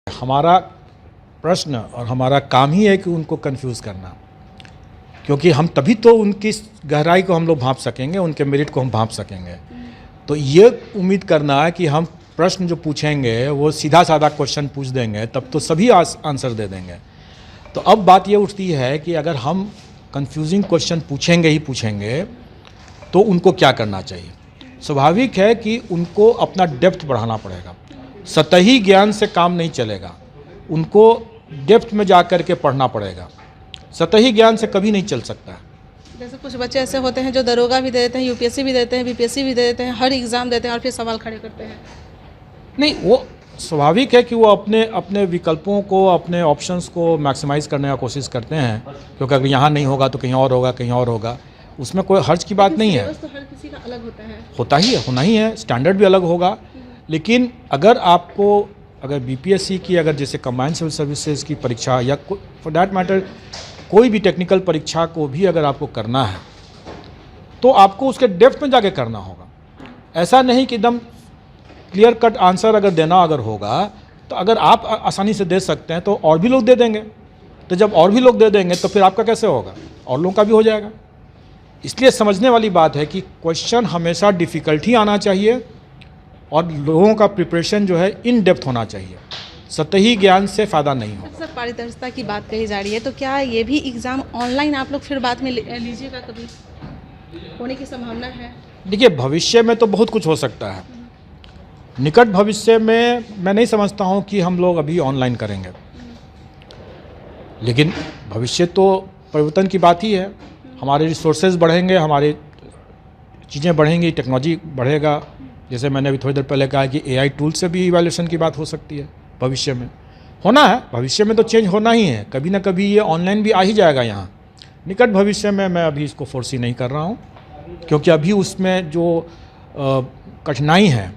हमारा प्रश्न और हमारा काम ही है कि उनको कंफ्यूज करना, क्योंकि हम तभी तो उनकी गहराई को हम लोग भांप सकेंगे, उनके मेरिट को हम भांप सकेंगे। तो ये उम्मीद करना है कि हम प्रश्न जो पूछेंगे वो सीधा साधा क्वेश्चन पूछ देंगे तब तो सभी आंसर दे देंगे। तो अब बात ये उठती है कि अगर हम कंफ्यूजिंग क्वेश्चन पूछेंगे ही पूछेंगे तो उनको क्या करना चाहिए। स्वाभाविक है कि उनको अपना डेप्थ बढ़ाना पड़ेगा। सतही ज्ञान से काम नहीं चलेगा, उनको डेप्थ में जा कर के पढ़ना पड़ेगा। सतही ज्ञान से कभी नहीं चल सकता है। जैसे कुछ बच्चे ऐसे होते हैं जो दरोगा भी दे देते हैं, यूपीएससी भी देते हैं, बीपीएससी भी दे देते हैं, हर एग्ज़ाम देते हैं और फिर सवाल खड़े करते हैं। नहीं, वो स्वाभाविक है कि वो अपने विकल्पों को, अपने ऑप्शंस को मैक्सिमाइज़ करने का कोशिश करते हैं, क्योंकि अगर यहाँ नहीं होगा तो कहीं और होगा, कहीं और होगा। उसमें कोई हर्ज की बात नहीं है। तो हर किसी का अलग होता है, होता ही है, होना ही है, स्टैंडर्ड भी अलग होगा। लेकिन अगर बीपीएससी की, अगर जैसे कंबाइंड सिविल सर्विसेज की परीक्षा या फॉर दैट मैटर कोई भी टेक्निकल परीक्षा को भी अगर आपको करना है तो आपको उसके डेप्थ में जाके करना होगा। ऐसा नहीं कि एकदम क्लियर कट आंसर अगर होगा तो अगर आप आसानी से दे सकते हैं तो और भी लोग दे देंगे। तो जब और भी लोग दे देंगे तो फिर आपका कैसे होगा, और लोगों का भी हो जाएगा। इसलिए समझने वाली बात है कि क्वेश्चन हमेशा डिफ़िकल्ट ही आना चाहिए और लोगों का प्रिपरेशन जो है इन डेप्थ होना चाहिए। सतही ज्ञान से फ़ायदा नहीं होगा। सर पारदर्शिता की बात कही जा रही है, तो क्या ये भी एग्ज़ाम ऑनलाइन आप लोग फिर बाद में लीजिएगा, कभी होने की संभावना है? देखिए, भविष्य में तो बहुत कुछ हो सकता है। निकट भविष्य में मैं नहीं समझता हूँ कि हम लोग अभी ऑनलाइन करेंगे, लेकिन भविष्य तो परिवर्तन की बात ही है। हमारे रिसोर्सेज बढ़ेंगे, हमारे चीज़ें बढ़ेंगी, टेक्नोलॉजी बढ़ेगा। जैसे मैंने अभी थोड़ी देर पहले कहा कि एआई टूल से भी इवैल्यूएशन की बात हो सकती है भविष्य में। होना है, भविष्य में तो चेंज होना ही है, कभी ना कभी ये ऑनलाइन भी आ ही जाएगा यहाँ। निकट भविष्य में मैं अभी इसको फोर्सी नहीं कर रहा हूँ, क्योंकि अभी उसमें जो कठिनाई है,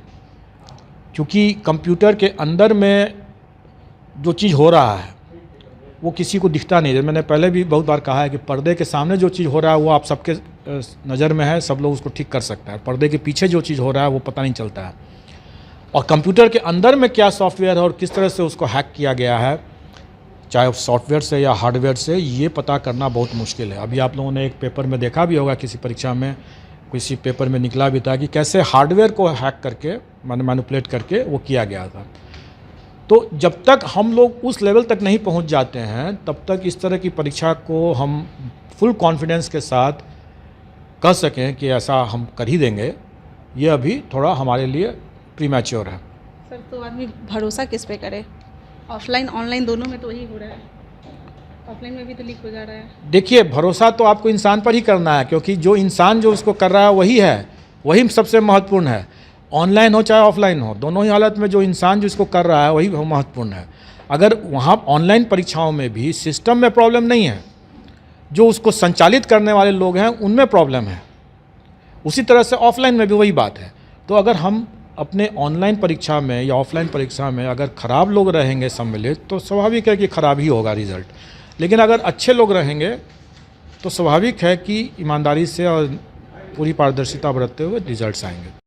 क्योंकि कंप्यूटर के अंदर में जो चीज़ हो रहा है वो किसी को दिखता नहीं है। मैंने पहले भी बहुत बार कहा है कि पर्दे के सामने जो चीज़ हो रहा है वो आप सबके नज़र में है, सब लोग उसको ठीक कर सकता है। पर्दे के पीछे जो चीज़ हो रहा है वो पता नहीं चलता है। और कंप्यूटर के अंदर में क्या सॉफ्टवेयर है और किस तरह से उसको हैक किया गया है, चाहे सॉफ्टवेयर से या हार्डवेयर से, ये पता करना बहुत मुश्किल है। अभी आप लोगों ने एक पेपर में देखा भी होगा, किसी परीक्षा में किसी पेपर में निकला भी था कि कैसे हार्डवेयर को हैक करके, मैनिपुलेट करके वो किया गया था। तो जब तक हम लोग उस लेवल तक नहीं पहुंच जाते हैं तब तक इस तरह की परीक्षा को हम फुल कॉन्फिडेंस के साथ कह सकें कि ऐसा हम कर ही देंगे, ये अभी थोड़ा हमारे लिए प्रीमैच्योर है। सर तो आदमी भरोसा किस पे करे? ऑफलाइन ऑनलाइन दोनों में तो वही हो रहा है, ऑफलाइन में भी तो लीक हो जा रहा है। देखिए, भरोसा तो आपको इंसान पर ही करना है, क्योंकि जो इंसान जो उसको कर रहा है वही है, वही सबसे महत्वपूर्ण है। ऑनलाइन हो चाहे ऑफलाइन हो, दोनों ही हालत में जो इंसान जिसको कर रहा है वही महत्वपूर्ण है। अगर वहाँ ऑनलाइन परीक्षाओं में भी सिस्टम में प्रॉब्लम नहीं है, जो उसको संचालित करने वाले लोग हैं उनमें प्रॉब्लम है, उसी तरह से ऑफलाइन में भी वही बात है। तो अगर हम अपने ऑनलाइन परीक्षा में या ऑफलाइन परीक्षा में अगर ख़राब लोग रहेंगे सम्मिलित, तो स्वाभाविक है कि ख़राब ही होगा रिज़ल्ट। लेकिन अगर अच्छे लोग रहेंगे तो स्वाभाविक है कि ईमानदारी से और पूरी पारदर्शिता बरतते हुए रिजल्ट्स आएंगे।